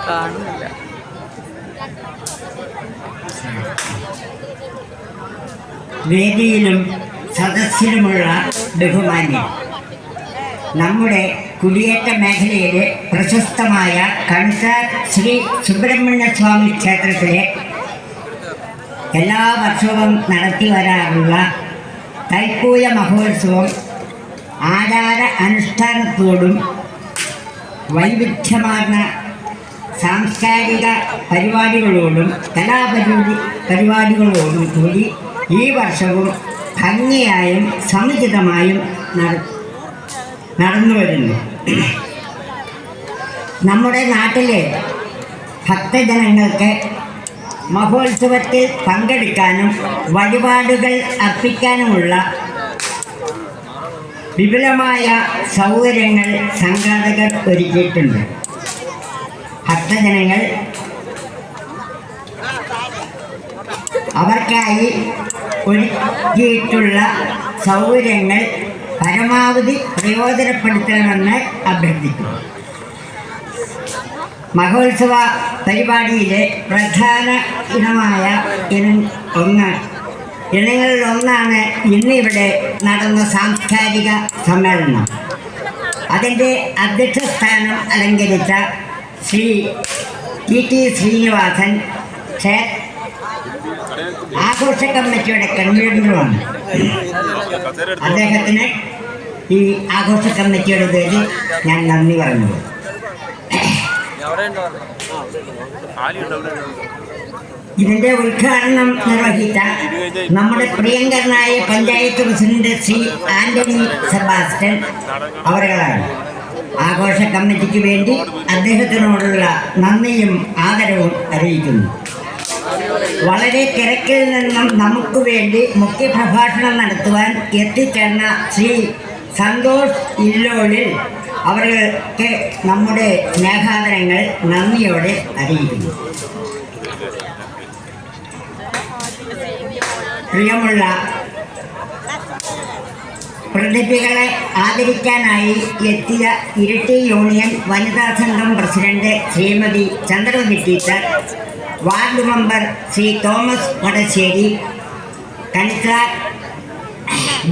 കാണുന്നില്ല. വേദിയിലും സദസ്സിലുമുള്ള ബഹുമാന്യം, നമ്മുടെ കുടിയേറ്റ മേഖലയിലെ പ്രശസ്തമായ കണിച്ചാർ ശ്രീ സുബ്രഹ്മണ്യ സ്വാമി ക്ഷേത്രത്തിലെ എല്ലാ വർഷവും നടത്തി വരാറുള്ള തൈപ്പൂയ മഹോത്സവം ആചാര അനുഷ്ഠാനത്തോടും വൈവിധ്യമാർന്ന സാംസ്കാരിക പരിപാടികളോടും പരിപാടികളോടും കൂടി ഈ വർഷവും ഭംഗിയായും സമുചിതമായും നടന്നു വരുന്നു. നമ്മുടെ നാട്ടിലെ ഭക്തജനങ്ങൾക്ക് മഹോത്സവത്തിൽ പങ്കെടുക്കാനും വഴിപാടുകൾ അർപ്പിക്കാനുമുള്ള വിപുലമായ സൗകര്യങ്ങൾ സംഘാടകർ ഒരുക്കിയിട്ടുണ്ട്. ഭക്തജനങ്ങൾ അവർക്കായി ഒരുക്കിയിട്ടുള്ള സൗകര്യങ്ങൾ പരമാവധി പ്രയോജനപ്പെടുത്തണമെന്ന് അഭ്യർത്ഥിക്കുന്നു. മഹോത്സവ പരിപാടിയിലെ പ്രധാന ഇനങ്ങളിലൊന്നാണ് ഇന്നിവിടെ നടന്ന സാംസ്കാരിക സമ്മേളനം. അതിൻ്റെ അധ്യക്ഷ സ്ഥാനം അലങ്കരിച്ച ശ്രീ ടി ശ്രീനിവാസൻ ആഘോഷ കമ്മിറ്റിയുടെ കൺവീനറുമാണ്. അദ്ദേഹത്തിന് ഈ ആഘോഷ കമ്മിറ്റിയുടെ പേരിൽ ഞാൻ നന്ദി പറഞ്ഞു. ഇതിന്റെ ഉദ്ഘാടനം നിർവഹിച്ച നമ്മുടെ പ്രിയങ്കരനായ പഞ്ചായത്ത് പ്രസിഡന്റ് ശ്രീ ആന്റണി സെബാസ്റ്റ്യൻ അവരുകളാണ്. ആഘോഷ കമ്മിറ്റിക്ക് വേണ്ടി അദ്ദേഹത്തിനോടുള്ള നന്ദിയും ആദരവും അറിയിക്കുന്നു. വളരെ തിരക്കിൽ നിന്നും നമുക്ക് വേണ്ടി മുഖ്യപ്രഭാഷണം നടത്തുവാൻ എത്തിച്ചേർന്ന ശ്രീ സന്തോഷ് ഇല്ലോളിൽ അവർക്ക് നമ്മുടെ സ്നേഹാദരങ്ങൾ നന്ദിയോടെ അറിയിക്കുന്നു. പ്രിയമുള്ള പ്രതിഭകളെ ആദരിക്കാനായി എത്തിയ ഇരിട്ടി യൂണിയൻ വനിതാ സംഘം president Shrimati Chandravathi teacher, ward member Shri Thomas Vadasseri, Kanichar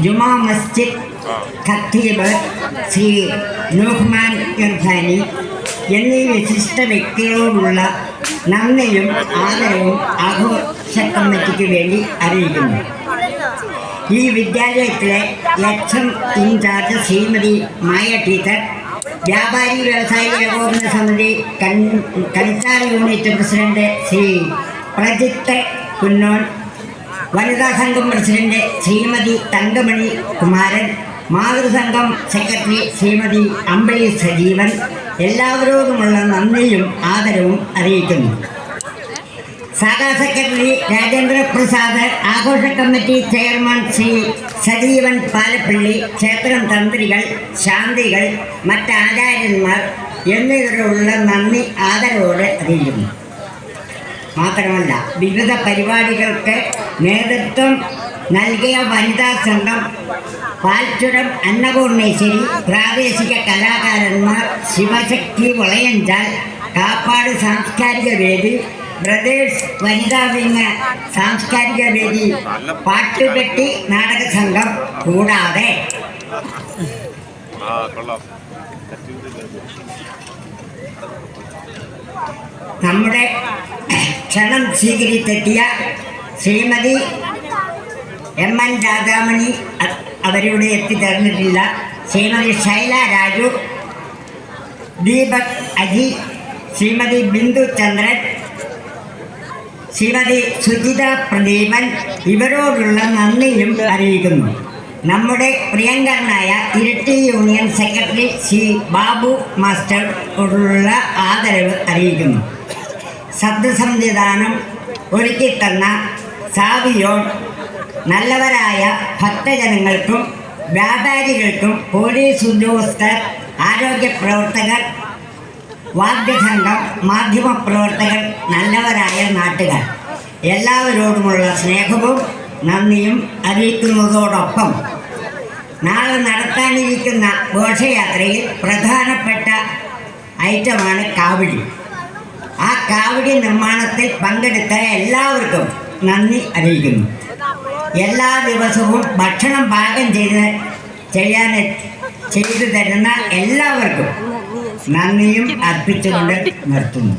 Juma Masjid ഖത്തീബ് ശ്രീ നൂഹ്മാൻ ഇർഫാനി എന്നീ വിശിഷ്ട വ്യക്തികളോടുള്ള നന്ദിയും ആദരവും ആഘോഷ കമ്മിറ്റിക്ക് വേണ്ടി അറിയിക്കുന്നു. ഈ വിദ്യാലയത്തിലെ ലക്ഷം ഇൻചാർജ് ശ്രീമതി മായ ടീച്ചർ, വ്യാപാരി വ്യവസായി ഏകോപന സമിതി കണിച്ചാർ യൂണിറ്റ് പ്രസിഡന്റ് ശ്രീ പ്രജിത്ത് കുന്നോൻ, വനിതാ സംഘം പ്രസിഡന്റ് ശ്രീമതി തങ്കമണി കുമാരൻ, മാതൃസംഘം സെക്രട്ടറി ശ്രീമതി അമ്പിളി സജീവൻ എല്ലാവരോടുമുള്ള നന്ദിയും ആദരവും അറിയിക്കുന്നു. ശാഖാ സെക്രട്ടറി രാജേന്ദ്ര പ്രസാദ്, ആഘോഷ കമ്മിറ്റി ചെയർമാൻ ശ്രീ സജീവൻ പാലപ്പള്ളി, ക്ഷേത്രം തന്ത്രികൾ, ശാന്തികൾ, മറ്റാചാര്യന്മാർ എന്നിവരോടുള്ള നന്ദി ആദരവോടെ അറിയിക്കുന്നു. മാത്രമല്ല, വിവിധ പരിപാടികൾക്ക് നേതൃത്വം നൽകിയ വനിതാ സംഘം, പാൽച്ചുരം അന്നപൂർണേശ്വരി, പ്രാദേശിക കലാകാരന്മാർ, ശിവശക്തി വളയഞ്ചാൽ, കാപ്പാട് സാംസ്കാരിക വേദി, ബ്രദേഴ്സ് വനിതാ വിങ് സാംസ്കാരിക വേദി, പാട്ടുപെട്ടി നാടക സംഘം കൂടാതെ നമ്മുടെ ക്ഷണം സ്വീകരിച്ചെത്തിയ ശ്രീമതി MN രാധാമണി അവരിവിടെ എത്തിച്ചേർന്നിട്ടില്ല, ശ്രീമതി ശൈല രാജു, ദീപക് അജി, ശ്രീമതി ബിന്ദു ചന്ദ്രൻ, ശ്രീമതി സുജിത പ്രദീപൻ ഇവരോടുള്ള നന്ദിയും അറിയിക്കുന്നു. നമ്മുടെ പ്രിയങ്കരനായ ഇരിട്ടി യൂണിയൻ സെക്രട്ടറി ശ്രീ ബാബു മാസ്റ്ററോടുള്ള ആദരവ് അറിയിക്കുന്നു. ശബ്ദസംവിധാനം ഒരുക്കിത്തന്ന സാവിയോൺ നല്ലവരായ ഭക്തജനങ്ങൾക്കും വ്യാപാരികൾക്കും പോലീസ് ഉദ്യോഗസ്ഥർ, ആരോഗ്യ പ്രവർത്തകർ, വാദ്യസംഘം, മാധ്യമപ്രവർത്തകർ, നല്ലവരായ നാട്ടുകാർ എല്ലാവരോടുമുള്ള സ്നേഹവും നന്ദിയും അറിയിക്കുന്നതോടൊപ്പം നാളെ നടത്താനിരിക്കുന്ന ഘോഷയാത്രയിൽ പ്രധാനപ്പെട്ട ഐറ്റമാണ് കാവടി. കാവടി നിർമ്മാണത്തിൽ പങ്കെടുത്ത എല്ലാവർക്കും നന്ദി അറിയിക്കുന്നു. എല്ലാ ദിവസവും ഭക്ഷണം പാകം ചെയ്തു തരുന്ന എല്ലാവർക്കും നന്ദിയും അർപ്പിച്ചുകൊണ്ട് നിർത്തുന്നു.